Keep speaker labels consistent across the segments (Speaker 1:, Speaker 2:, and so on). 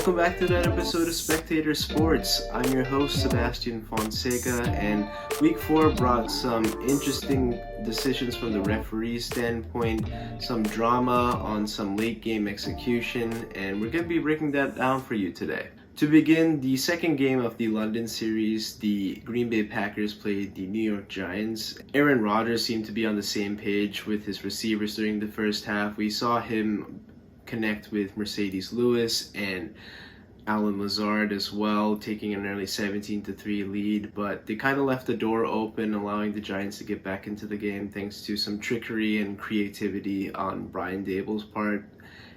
Speaker 1: Welcome back to that episode of Spectator Sports. I'm your host, Sebastian Fonseca, and week 4 brought some interesting decisions from the referee standpoint, some drama on some late game execution, and we're going to be breaking that down for you today. To begin, the second game of the London series, the Green Bay Packers played the New York Giants. Aaron Rodgers seemed to be on the same page with his receivers during the first half. We saw him connect with Mercedes Lewis and Alan Lazard as well, taking an early 17-3 lead, but they kind of left the door open, allowing the Giants to get back into the game thanks to some trickery and creativity on Brian Dable's part.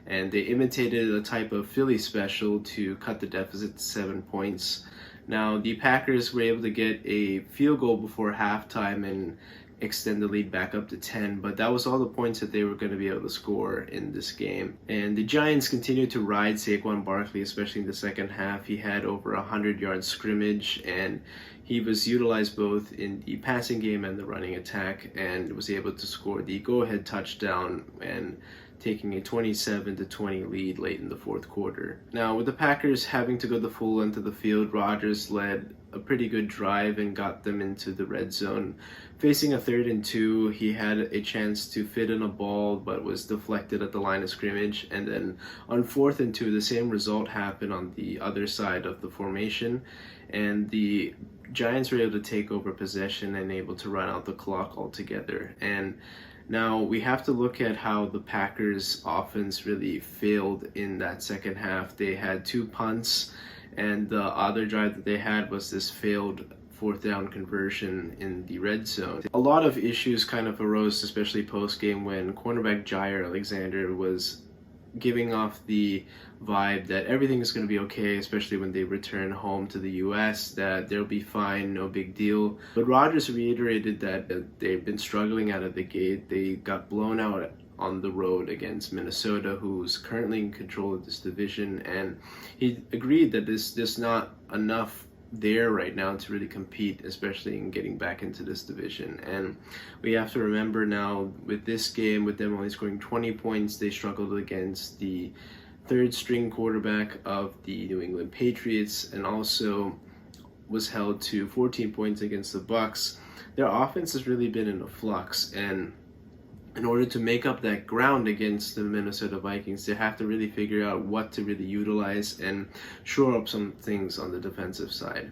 Speaker 1: And they imitated a type of Philly special to cut the deficit to 7 points. Now, the Packers were able to get a field goal before halftime and extend the lead back up to 10, but that was all the points that they were going to be able to score in this game. And the Giants continued to ride Saquon Barkley, especially in the second half. He had over 100-yard scrimmage, and he was utilized both in the passing game and the running attack, and was able to score the go-ahead touchdown and taking a 27-20 lead late in the fourth quarter. Now, with the Packers having to go the full length of the field, Rodgers led a pretty good drive and got them into the red zone. Facing a 3rd and 2, he had a chance to fit in a ball but was deflected at the line of scrimmage. And then on 4th and 2, the same result happened on the other side of the formation, and the Giants were able to take over possession and able to run out the clock altogether. And now we have to look at how the Packers offense really failed in that second half. They had 2 punts, and the other drive that they had was this failed 4th down conversion in the red zone. A lot of issues kind of arose, especially post-game, when cornerback Jair Alexander was giving off the vibe that everything is going to be okay, especially when they return home to the US, that they'll be fine, no big deal. But Rodgers reiterated that they've been struggling out of the gate. They got blown out on the road against Minnesota, who's currently in control of this division, and he agreed that there's not enough there right now to really compete, especially in getting back into this division. And we have to remember now, with this game, with them only scoring 20 points, they struggled against the 3rd string quarterback of the New England Patriots, and also was held to 14 points against the Bucks. Their offense has really been in a flux, and in order to make up that ground against the Minnesota Vikings, they have to really figure out what to really utilize and shore up some things on the defensive side.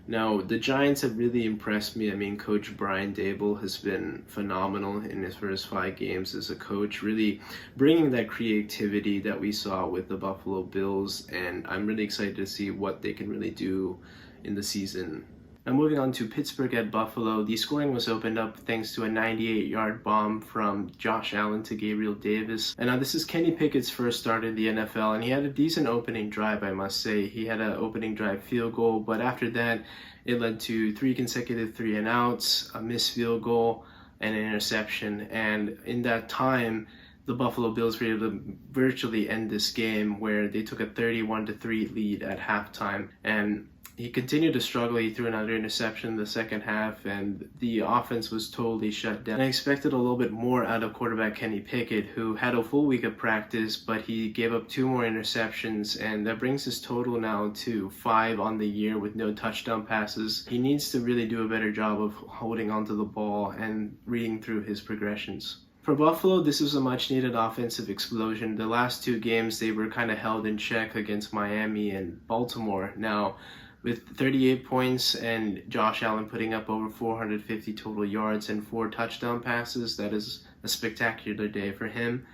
Speaker 1: Now, the Giants have really impressed me. I mean, Coach Brian Dable has been phenomenal in his first 5 games as a coach, really bringing that creativity that we saw with the Buffalo Bills, and I'm really excited to see what they can really do in the season. Now, moving on to Pittsburgh at Buffalo, the scoring was opened up thanks to a 98-yard bomb from Josh Allen to Gabriel Davis. And now this is Kenny Pickett's first start in the NFL, and he had a decent opening drive, I must say. He had an opening drive field goal, but after that, it led to 3 consecutive 3-and-outs, a missed field goal, and an interception. And in that time, the Buffalo Bills were able to virtually end this game, where they took a 31-3 lead at halftime. And he continued to struggle. He threw another interception in the second half, and the offense was totally shut down. I expected a little bit more out of quarterback Kenny Pickett, who had a full week of practice, but he gave up 2 more interceptions, and that brings his total now to 5 on the year with no touchdown passes. He needs to really do a better job of holding onto the ball and reading through his progressions. For Buffalo, this was a much-needed offensive explosion. The last 2 games, they were kind of held in check against Miami and Baltimore. Now, with 38 points and Josh Allen putting up over 450 total yards and 4 touchdown passes, that is a spectacular day for him.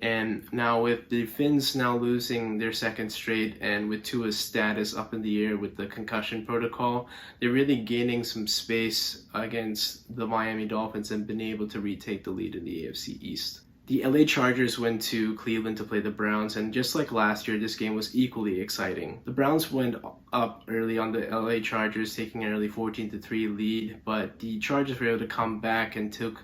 Speaker 1: And now with the Finns now losing their 2nd straight, and with Tua's status up in the air with the concussion protocol, they're really gaining some space against the Miami Dolphins and been able to retake the lead in the AFC East. The LA Chargers went to Cleveland to play the Browns, and just like last year, this game was equally exciting. The Browns went up early on the LA Chargers, taking an early 14-3 lead, but the Chargers were able to come back and took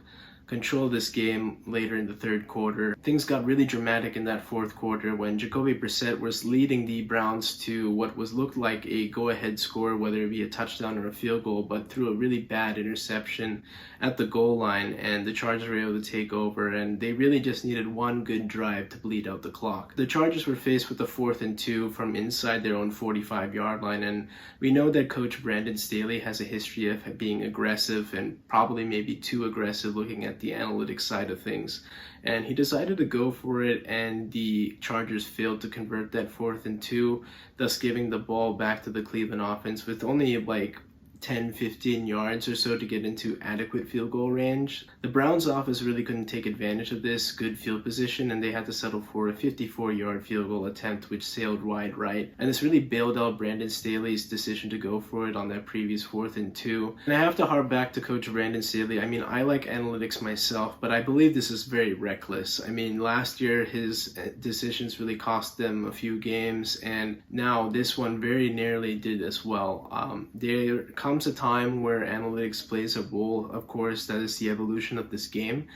Speaker 1: control this game later in the third quarter. Things got really dramatic in that fourth quarter when Jacoby Brissett was leading the Browns to what looked like a go-ahead score, whether it be a touchdown or a field goal, but threw a really bad interception at the goal line, and the Chargers were able to take over, and they really just needed one good drive to bleed out the clock. The Chargers were faced with a 4th and 2 from inside their own 45-yard line, and we know that Coach Brandon Staley has a history of being aggressive and probably maybe too aggressive looking at the analytics side of things. And he decided to go for it, and the Chargers failed to convert that 4th and 2, thus giving the ball back to the Cleveland offense with only like 10-15 yards or so to get into adequate field goal range. The Browns offense really couldn't take advantage of this good field position, and they had to settle for a 54-yard field goal attempt which sailed wide right, and this really bailed out Brandon Staley's decision to go for it on that previous 4th and 2. And I have to harp back to Coach Brandon Staley. I mean, I like analytics myself, but I believe this is very reckless. I mean, last year his decisions really cost them a few games, and now this one very nearly did as well. There comes a time where analytics plays a role, of course. That is the evolution of this game,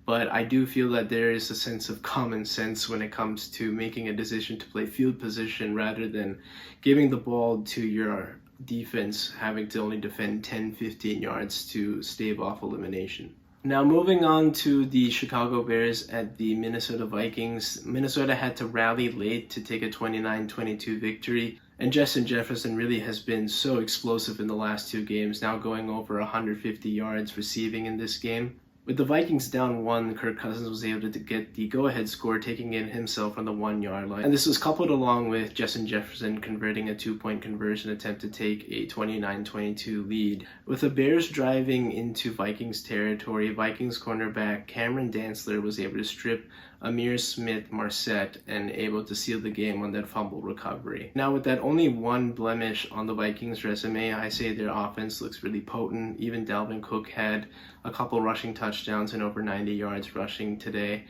Speaker 1: but I do feel that there is a sense of common sense when it comes to making a decision to play field position rather than giving the ball to your defense having to only defend 10-15 yards to stave off elimination. Now moving on to the Chicago Bears at the Minnesota Vikings. Minnesota had to rally late to take a 29-22 victory, and Justin Jefferson really has been so explosive in the last 2 games, now going over 150 yards receiving in this game. With the Vikings down 1, Kirk Cousins was able to get the go-ahead score, taking it himself on the 1-yard line. And this was coupled along with Justin Jefferson converting a 2-point conversion attempt to take a 29-22 lead. With the Bears driving into Vikings territory, Vikings cornerback Cameron Dantzler was able to strip Amir Smith-Marset and able to seal the game on that fumble recovery. Now with that only one blemish on the Vikings resume, I say their offense looks really potent. Even Dalvin Cook had a couple rushing touchdowns and over 90 yards rushing today.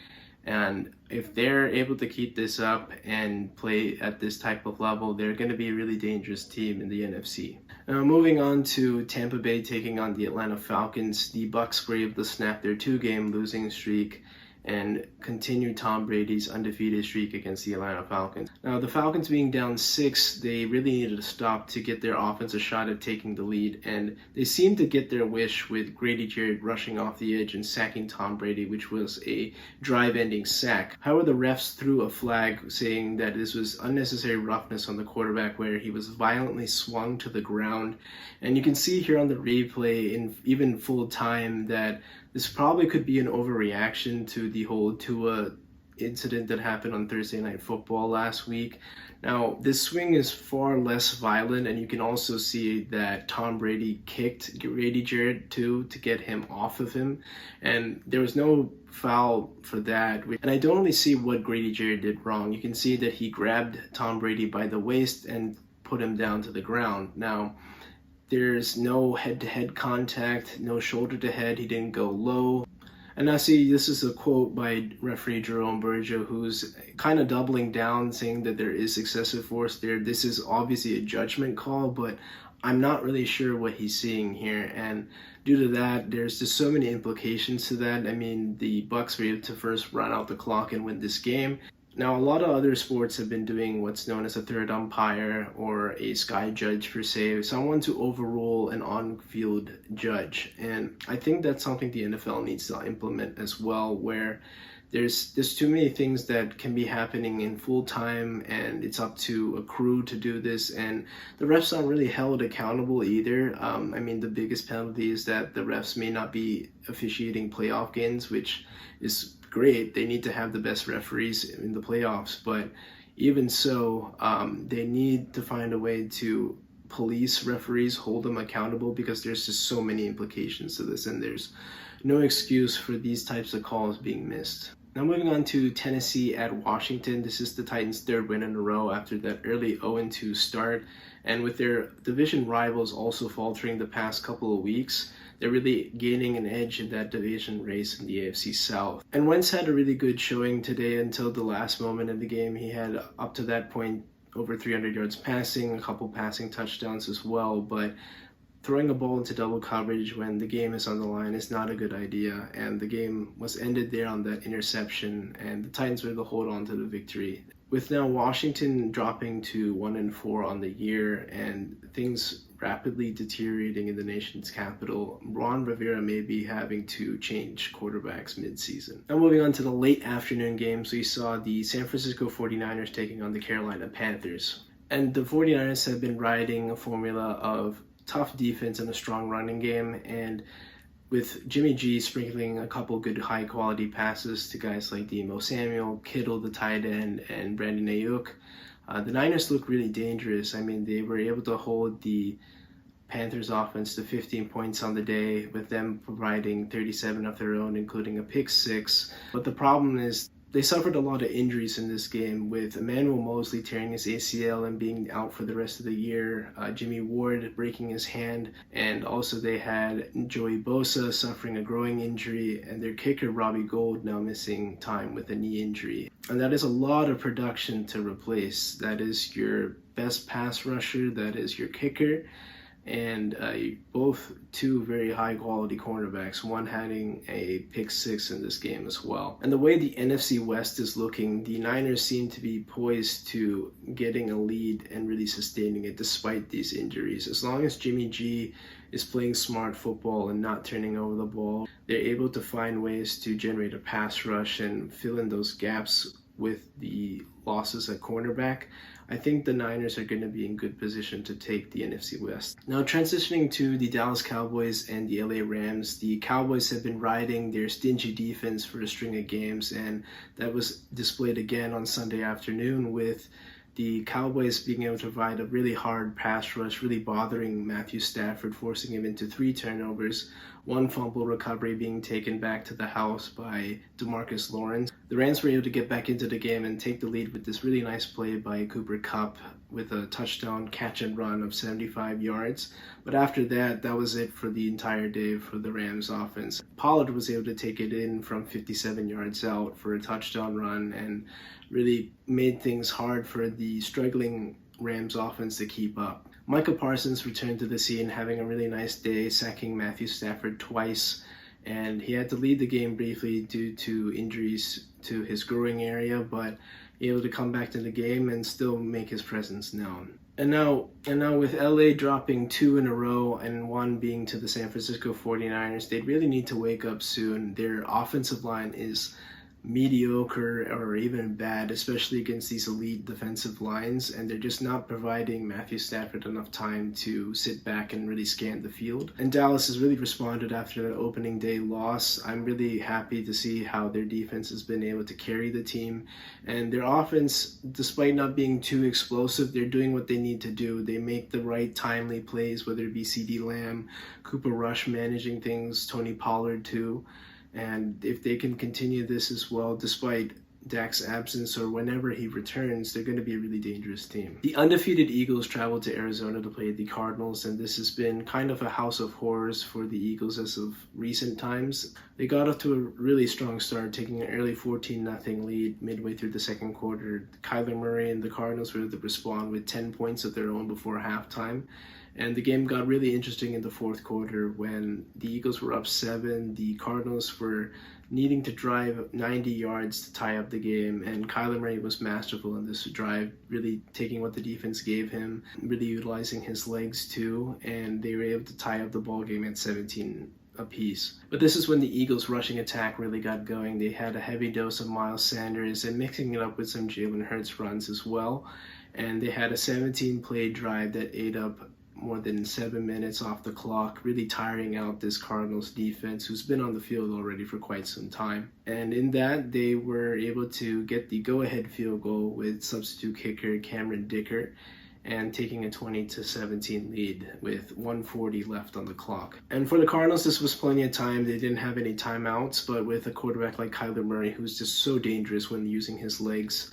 Speaker 1: And if they're able to keep this up and play at this type of level, they're going to be a really dangerous team in the NFC. Now moving on to Tampa Bay taking on the Atlanta Falcons, the Bucs were able to snap their 2-game losing streak and continue Tom Brady's undefeated streak against the Atlanta Falcons. Now, the Falcons being down 6, they really needed to stop to get their offense a shot at taking the lead, and they seemed to get their wish with Grady Jarrett rushing off the edge and sacking Tom Brady, which was a drive-ending sack. However, the refs threw a flag saying that this was unnecessary roughness on the quarterback, where he was violently swung to the ground. And you can see here on the replay, in even full time, that this probably could be an overreaction to the whole Tua incident that happened on Thursday Night Football last week. Now, this swing is far less violent, and you can also see that Tom Brady kicked Grady Jarrett to get him off of him, and there was no foul for that. And I don't really see what Grady Jarrett did wrong. You can see that he grabbed Tom Brady by the waist and put him down to the ground. Now, there's no head-to-head contact, no shoulder-to-head. He didn't go low. And now see, this is a quote by referee Jerome Berger, who's kind of doubling down, saying that there is excessive force there. This is obviously a judgment call, but I'm not really sure what he's seeing here. And due to that, there's just so many implications to that. I mean, the Bucs were able to first run out the clock and win this game. Now, a lot of other sports have been doing what's known as a third umpire or a sky judge per se, someone to overrule an on-field judge. And I think that's something the NFL needs to implement as well, where there's too many things that can be happening in full time, and it's up to a crew to do this, and the refs aren't really held accountable either. I mean, the biggest penalty is that the refs may not be officiating playoff games, which is great. They need to have the best referees in the playoffs, but even so, they need to find a way to police referees, hold them accountable, because there's just so many implications to this, and there's no excuse for these types of calls being missed. Now moving on to Tennessee at Washington. This is the Titans' 3rd win in a row after that early 0-2 start, and with their division rivals also faltering the past couple of weeks, they're really gaining an edge in that division race in the AFC South. And Wentz had a really good showing today until the last moment of the game. He had, up to that point, over 300 yards passing, a couple passing touchdowns as well, but throwing a ball into double coverage when the game is on the line is not a good idea, and the game was ended there on that interception, and the Titans were able to hold on to the victory. With now Washington dropping to 1-4 on the year and things rapidly deteriorating in the nation's capital, Ron Rivera may be having to change quarterbacks mid-season. Now moving on to the late afternoon games, we saw the San Francisco 49ers taking on the Carolina Panthers. And the 49ers have been riding a formula of tough defense and a strong running game, and with Jimmy G sprinkling a couple good high-quality passes to guys like Deebo Samuel, Kittle, the tight end, and Brandon Ayuk, the Niners look really dangerous. I mean, they were able to hold the Panthers offense to 15 points on the day, with them providing 37 of their own, including a pick six. But the problem is they suffered a lot of injuries in this game, with Emmanuel Mosley tearing his ACL and being out for the rest of the year, Jimmy Ward breaking his hand, and also they had Joey Bosa suffering a growing injury, and their kicker Robbie Gould now missing time with a knee injury. And that is a lot of production to replace. That is your best pass rusher, that is your kicker, and both two very high quality cornerbacks, one having a pick six in this game as well. And the way the NFC West is looking, the Niners seem to be poised to getting a lead and really sustaining it despite these injuries. As long as Jimmy G is playing smart football and not turning over the ball, they're able to find ways to generate a pass rush and fill in those gaps with the losses at cornerback. I think the Niners are going to be in good position to take the NFC West. Now transitioning to the Dallas Cowboys and the LA Rams, the Cowboys have been riding their stingy defense for a string of games, and that was displayed again on Sunday afternoon, with the Cowboys being able to provide a really hard pass rush, really bothering Matthew Stafford, forcing him into 3 turnovers, 1 fumble recovery being taken back to the house by DeMarcus Lawrence. The Rams were able to get back into the game and take the lead with this really nice play by Cooper Kupp with a touchdown catch and run of 75 yards. But after that, that was it for the entire day for the Rams offense. Pollard was able to take it in from 57 yards out for a touchdown run and really made things hard for the struggling Rams offense to keep up. Micah Parsons returned to the scene, having a really nice day, sacking Matthew Stafford twice, and he had to lead the game briefly due to injuries to his groin area, but able to come back to the game and still make his presence known. And now with LA dropping 2 in a row and 1 being to the San Francisco 49ers, they really need to wake up soon. Their offensive line is mediocre or even bad, especially against these elite defensive lines, and they're just not providing Matthew Stafford enough time to sit back and really scan the field. And Dallas has really responded after the opening day loss. I'm really happy to see how their defense has been able to carry the team, and their offense, despite not being too explosive, they're doing what they need to do. They make the right timely plays, whether it be CeeDee Lamb, Cooper Rush managing things, Tony Pollard too. And if they can continue this as well, despite Dak's absence or whenever he returns, they're going to be a really dangerous team. The undefeated Eagles traveled to Arizona to play the Cardinals, and this has been kind of a house of horrors for the Eagles as of recent times. They got off to a really strong start, taking an early 14-0 lead midway through the second quarter. Kyler Murray and the Cardinals were able to respond with 10 points of their own before halftime. And the game got really interesting in the fourth quarter when the Eagles were up 7. The Cardinals were needing to drive 90 yards to tie up the game, and Kyler Murray was masterful in this drive, really taking what the defense gave him, really utilizing his legs too, and they were able to tie up the ball game at 17 apiece. But this is when the Eagles' rushing attack really got going. They had a heavy dose of Miles Sanders and mixing it up with some Jalen Hurts runs as well, and they had a 17-play drive that ate up more than 7 minutes off the clock, really tiring out this Cardinals defense who's been on the field already for quite some time. And in that, they were able to get the go-ahead field goal with substitute kicker Cameron Dicker and taking a 20-17 lead with 1:40 left on the clock. And for the Cardinals, this was plenty of time. They didn't have any timeouts, but with a quarterback like Kyler Murray, who's just so dangerous when using his legs,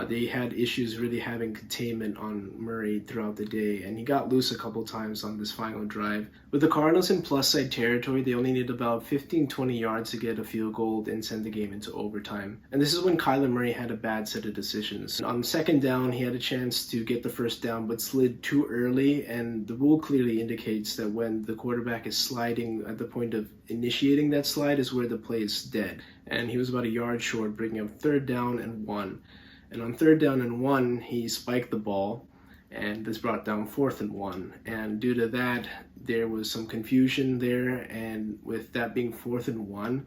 Speaker 1: They had issues really having containment on Murray throughout the day, and he got loose a couple times on this final drive. With the Cardinals in plus side territory, they only needed about 15-20 yards to get a field goal and send the game into overtime. And this is when Kyler Murray had a bad set of decisions. On second down, he had a chance to get the first down, but slid too early, and the rule clearly indicates that when the quarterback is sliding at the point of initiating that slide is where the play is dead. And he was about a yard short, bringing up 3rd down and 1. And on 3rd down and 1, he spiked the ball, and this brought down 4th and 1. And due to that, there was some confusion there, and with that being 4th and 1,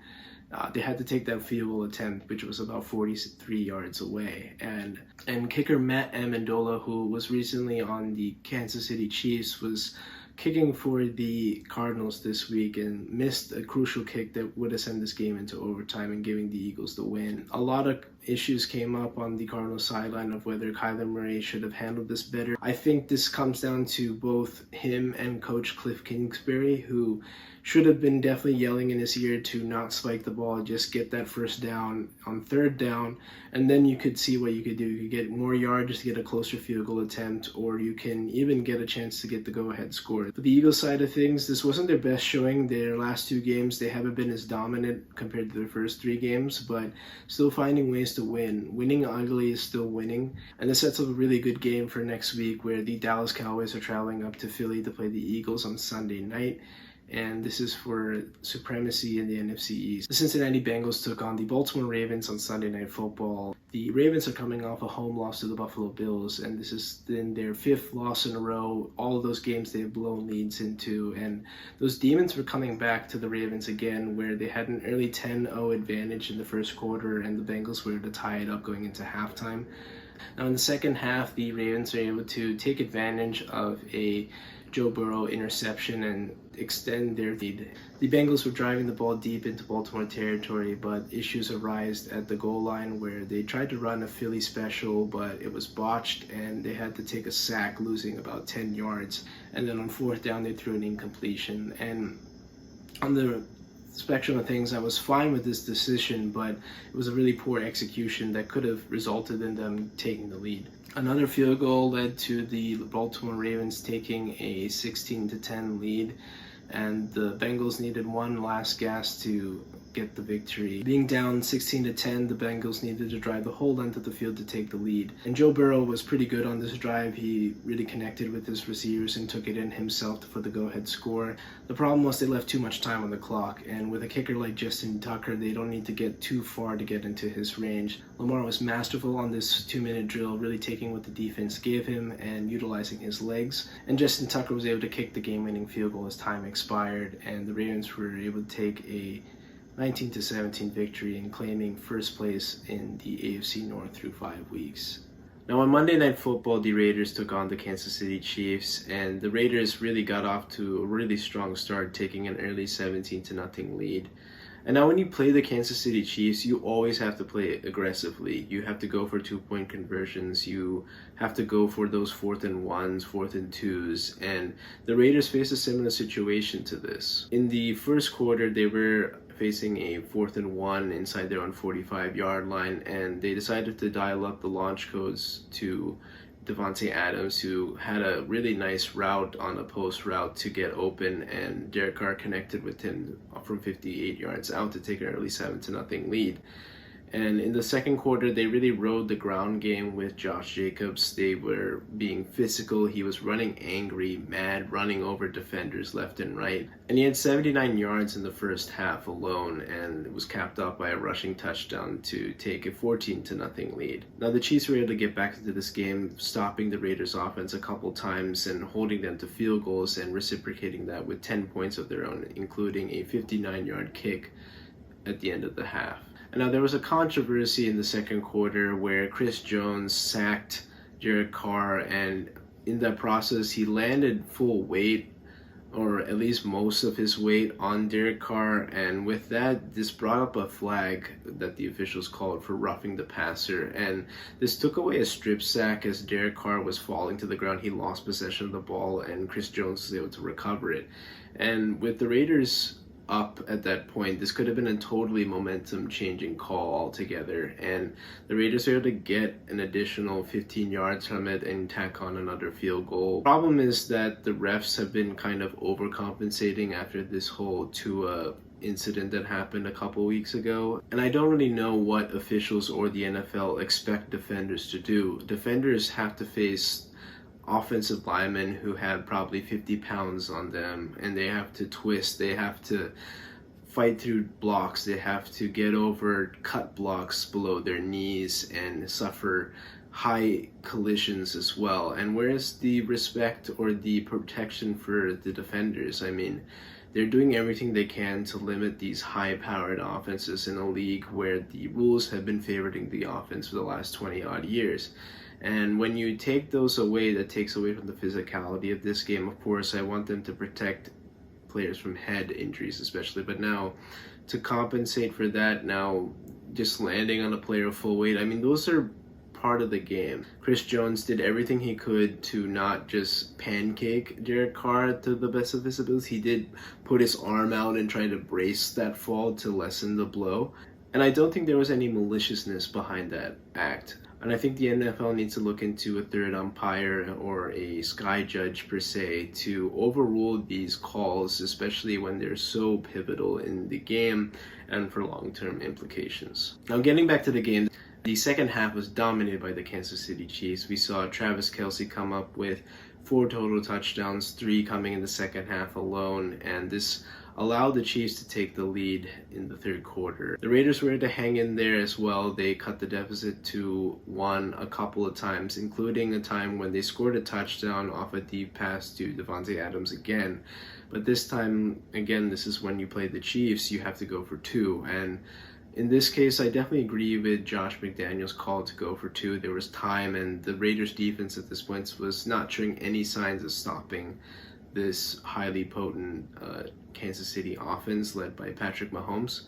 Speaker 1: they had to take that field goal attempt, which was about 43 yards away. And kicker Matt Amendola, who was recently on the Kansas City Chiefs, was kicking for the Cardinals this week and missed a crucial kick that would have sent this game into overtime and giving the Eagles the win. A lot of issues came up on the Cardinals sideline of whether Kyler Murray should have handled this better. I think this comes down to both him and Coach Cliff Kingsbury, who should have been definitely yelling in his ear to not spike the ball, just get that first down on 3rd down, and then you could see what you could do. You could get more yards to get a closer field goal attempt, or you can even get a chance to get the go-ahead score. But the Eagles side of things, this wasn't their best showing. Their last 2 games, they haven't been as dominant compared to their first 3 games, but still finding ways to win. Winning ugly is still winning, and this sets up a really good game for next week, where the Dallas Cowboys are traveling up to Philly to play the Eagles on Sunday night. And this is for supremacy in the NFC East. The Cincinnati Bengals took on the Baltimore Ravens on Sunday Night Football. The Ravens are coming off a home loss to the Buffalo Bills, and this has been their 5th loss in a row. All of those games they've blown leads into, and those demons were coming back to the Ravens again, where they had an early 10-0 advantage in the first quarter, and the Bengals were to tie it up going into halftime. Now in the second half, the Ravens were able to take advantage of a Joe Burrow interception and extend their lead. The Bengals were driving the ball deep into Baltimore territory, but issues arose at the goal line where they tried to run a Philly special, but it was botched and they had to take a sack, losing about 10 yards. And then on 4th down, they threw an incompletion. And on the spectrum of things, I was fine with this decision, but it was a really poor execution that could have resulted in them taking the lead. Another field goal led to the Baltimore Ravens taking a 16-10 lead, and the Bengals needed one last gasp to get the victory. Being down 16-10, the Bengals needed to drive the whole length of the field to take the lead. And Joe Burrow was pretty good on this drive. He really connected with his receivers and took it in himself for the go-ahead score. The problem was they left too much time on the clock, and with a kicker like Justin Tucker, they don't need to get too far to get into his range. Lamar was masterful on this 2-minute drill, really taking what the defense gave him and utilizing his legs. And Justin Tucker was able to kick the game-winning field goal as time expired, and the Ravens were able to take a 19-17 victory and claiming first place in the AFC North through 5 weeks. Now on Monday Night Football, the Raiders took on the Kansas City Chiefs, and the Raiders really got off to a really strong start, taking an early 17-0 lead. And now when you play the Kansas City Chiefs, you always have to play aggressively. You have to go for 2-point conversions. You have to go for those 4th and 1s, 4th and 2s. And the Raiders faced a similar situation to this. In the first quarter, they were facing a 4th and 1 inside their own 45-yard line, and they decided to dial up the launch codes to Devontae Adams, who had a really nice route on a post route to get open, and Derek Carr connected with him from 58 yards out to take an early 7-0 lead. And in the second quarter, they really rode the ground game with Josh Jacobs. They were being physical. He was running angry, mad, running over defenders left and right. And he had 79 yards in the first half alone, and it was capped off by a rushing touchdown to take a 14-0 lead. Now, the Chiefs were able to get back into this game, stopping the Raiders' offense a couple times and holding them to field goals and reciprocating that with 10 points of their own, including a 59-yard kick at the end of the half. And now there was a controversy in the second quarter where Chris Jones sacked Derek Carr, and in that process he landed full weight, or at least most of his weight, on Derek Carr, and with that this brought up a flag that the officials called for roughing the passer, and this took away a strip sack. As Derek Carr was falling to the ground, he lost possession of the ball and Chris Jones was able to recover it. And with the Raiders up at that point. This could have been a totally momentum changing call altogether, and the Raiders were able to get an additional 15 yards from it and tack on another field goal. Problem is that the refs have been kind of overcompensating after this whole Tua incident that happened a couple weeks ago, and I don't really know what officials or the NFL expect defenders to do. Defenders have to face offensive linemen who have probably 50 pounds on them, and they have to twist, they have to fight through blocks, they have to get over cut blocks below their knees and suffer high collisions as well. And where's the respect or the protection for the defenders? I mean, they're doing everything they can to limit these high-powered offenses in a league where the rules have been favoring the offense for the last 20 odd years. And when you take those away, that takes away from the physicality of this game. Of course, I want them to protect players from head injuries especially, but now to compensate for that, now just landing on a player full weight, I mean, those are part of the game. Chris Jones did everything he could to not just pancake Derek Carr to the best of his abilities. He did put his arm out and try to brace that fall to lessen the blow. And I don't think there was any maliciousness behind that act. And I think the NFL needs to look into a third umpire or a sky judge per se to overrule these calls, especially when they're so pivotal in the game and for long-term implications. Now, getting back to the game, the second half was dominated by the Kansas City Chiefs. We saw Travis Kelce come up with 4 total touchdowns, 3 coming in the second half alone, and this allowed the Chiefs to take the lead in the third quarter. The Raiders were able to hang in there as well. They cut the deficit to 1 a couple of times, including a time when they scored a touchdown off a deep pass to Davante Adams again. But this time, again, this is when you play the Chiefs, you have to go for 2. And in this case, I definitely agree with Josh McDaniels' call to go for 2. There was time, and the Raiders' defense at this point was not showing any signs of stopping this highly potent Kansas City offense led by Patrick Mahomes.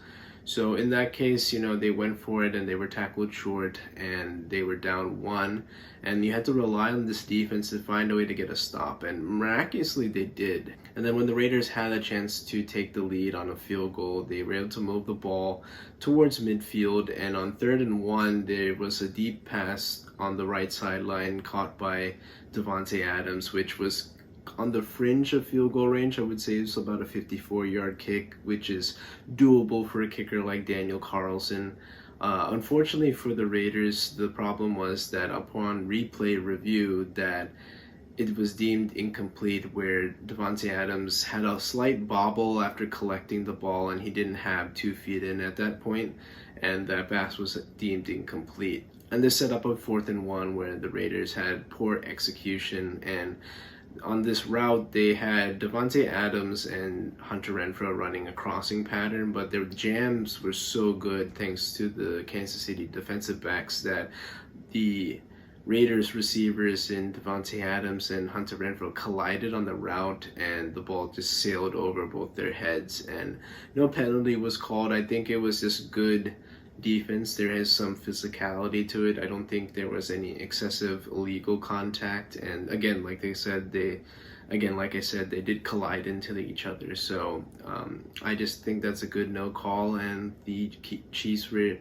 Speaker 1: So in that case, they went for it and they were tackled short and they were down 1. And you had to rely on this defense to find a way to get a stop. And miraculously, they did. And then when the Raiders had a chance to take the lead on a field goal, they were able to move the ball towards midfield. And on 3rd and 1, there was a deep pass on the right sideline caught by Davante Adams, which was on the fringe of field goal range. I would say it's about a 54-yard kick, which is doable for a kicker like Daniel Carlson. Unfortunately for the Raiders, the problem was that upon replay review that it was deemed incomplete, where Davante Adams had a slight bobble after collecting the ball and he didn't have 2 feet in at that point, and that pass was deemed incomplete. And this set up a 4th and 1 where the Raiders had poor execution, and on this route, they had Davante Adams and Hunter Renfrow running a crossing pattern, but their jams were so good thanks to the Kansas City defensive backs that the Raiders receivers in Davante Adams and Hunter Renfrow collided on the route, and the ball just sailed over both their heads, and no penalty was called. I think it was just good defense. There is some physicality to it. I don't think there was any excessive illegal contact, and again, like I said, they did collide into each other. So I just think that's a good no call, and the Chiefs were,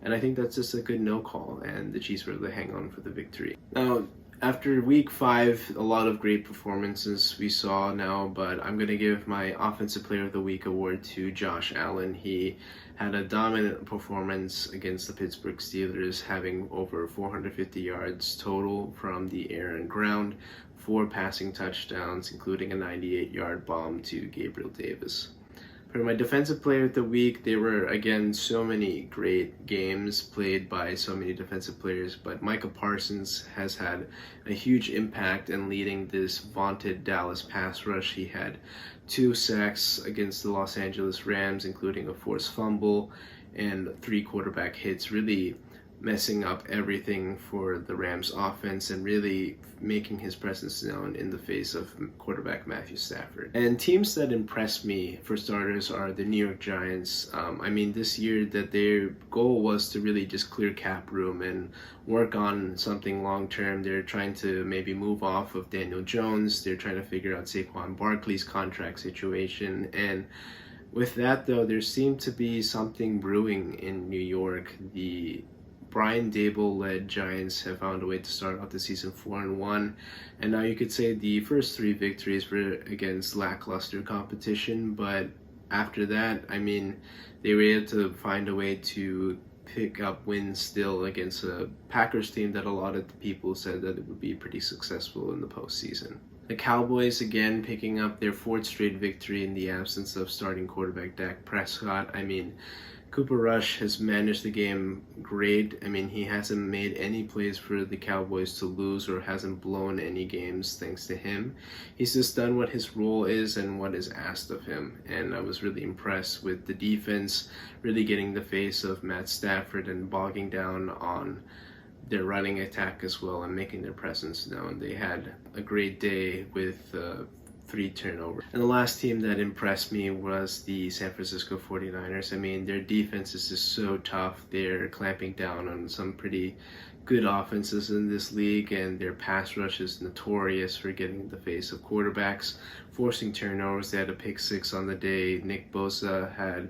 Speaker 1: and I think that's just a good no call, and the Chiefs were able to hang on for the victory. Now, after week 5, a lot of great performances we saw now, but I'm going to give my Offensive Player of the Week award to Josh Allen. He had a dominant performance against the Pittsburgh Steelers, having over 450 yards total from the air and ground, 4 passing touchdowns, including a 98-yard bomb to Gabriel Davis. For my Defensive Player of the Week, there were, again, so many great games played by so many defensive players, but Micah Parsons has had a huge impact in leading this vaunted Dallas pass rush. He had 2 sacks against the Los Angeles Rams, including a forced fumble and 3 quarterback hits, really messing up everything for the Rams offense and really making his presence known in the face of quarterback Matthew Stafford. And teams that impressed me, for starters, are the New York Giants. This year that their goal was to really just clear cap room and work on something long term. They're trying to maybe move off of Daniel Jones. They're trying to figure out Saquon Barkley's contract situation, and With that, though, there seemed to be something brewing in New York. The Brian Dable-led Giants have found a way to start out the season 4-1, and now you could say the first three victories were against lackluster competition, but after that, I mean, they were able to find a way to pick up wins still against a Packers team that a lot of the people said that it would be pretty successful in the postseason. The Cowboys again picking up their fourth straight victory in the absence of starting quarterback Dak Prescott. I mean, Cooper Rush has managed the game great. I mean, he hasn't made any plays for the Cowboys to lose or hasn't blown any games thanks to him. He's just done what his role is and what is asked of him. And I was really impressed with the defense really getting the face of Matt Stafford and bogging down on their running attack as well and making their presence known. They had a great day with 3 turnovers. And the last team that impressed me was the San Francisco 49ers. I mean, their defense is just so tough. They're clamping down on some pretty good offenses in this league, and their pass rush is notorious for getting in the face of quarterbacks, forcing turnovers. They had a pick 6 on the day. Nick Bosa had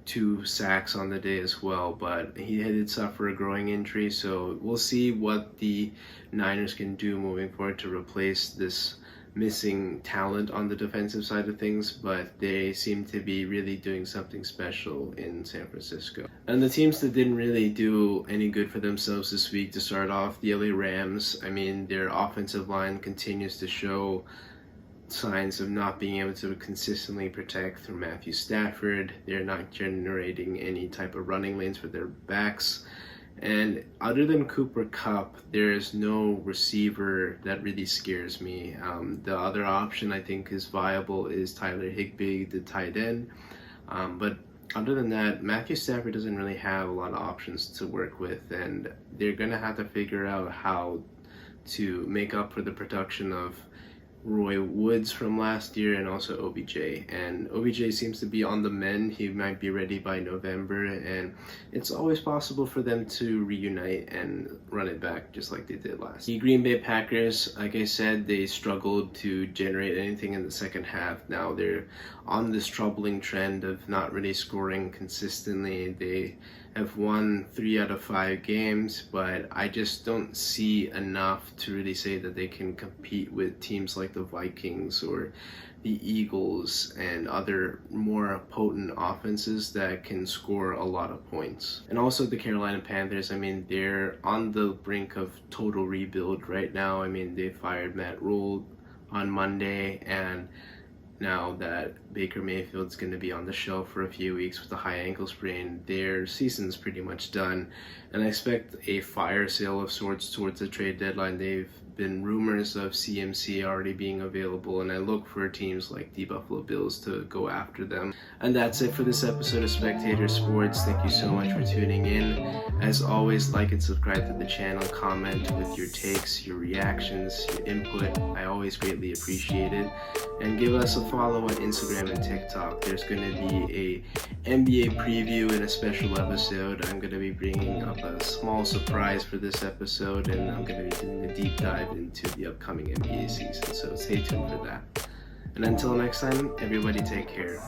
Speaker 1: 2 sacks on the day as well, but he did suffer a growing injury, so we'll see what the Niners can do moving forward to replace this missing talent on the defensive side of things, but they seem to be really doing something special in San Francisco. And the teams that didn't really do any good for themselves this week to start off, the LA Rams, I mean, their offensive line continues to show signs of not being able to consistently protect through Matthew Stafford. They're not generating any type of running lanes for their backs. And other than Cooper Kupp, there is no receiver that really scares me. The other option I think is viable is Tyler Higbee, the tight end. But other than that, Matthew Stafford doesn't really have a lot of options to work with, and they're going to have to figure out how to make up for the production of Roy Woods from last year and also OBJ. And OBJ seems to be on the mend. He might be ready by November, and it's always possible for them to reunite and run it back just like they did last. The Green Bay Packers, like I said, they struggled to generate anything in the second half. Now they're on this troubling trend of not really scoring consistently. They have won 3 out of 5 games, but I just don't see enough to really say that they can compete with teams like the Vikings or the Eagles and other more potent offenses that can score a lot of points. And also the Carolina Panthers, I mean, they're on the brink of total rebuild right now. I mean, they fired Matt Rule on Monday, and now that Baker Mayfield's going to be on the shelf for a few weeks with a high ankle sprain, their season's pretty much done. And I expect a fire sale of sorts towards the trade deadline. They've been rumors of CMC already being available, and I look for teams like the Buffalo Bills to go after them. And that's it for this episode of Spectator Sports. Thank you so much for tuning in. As always, like and subscribe to the channel, comment with your takes, your reactions, your input. I always greatly appreciate it. And give us a follow on Instagram and TikTok. There's going to be a NBA preview in a special episode. I'm going to be bringing up a small surprise for this episode, and I'm going to be doing a deep dive into the upcoming NBA season. So stay tuned for that. And until next time, everybody take care.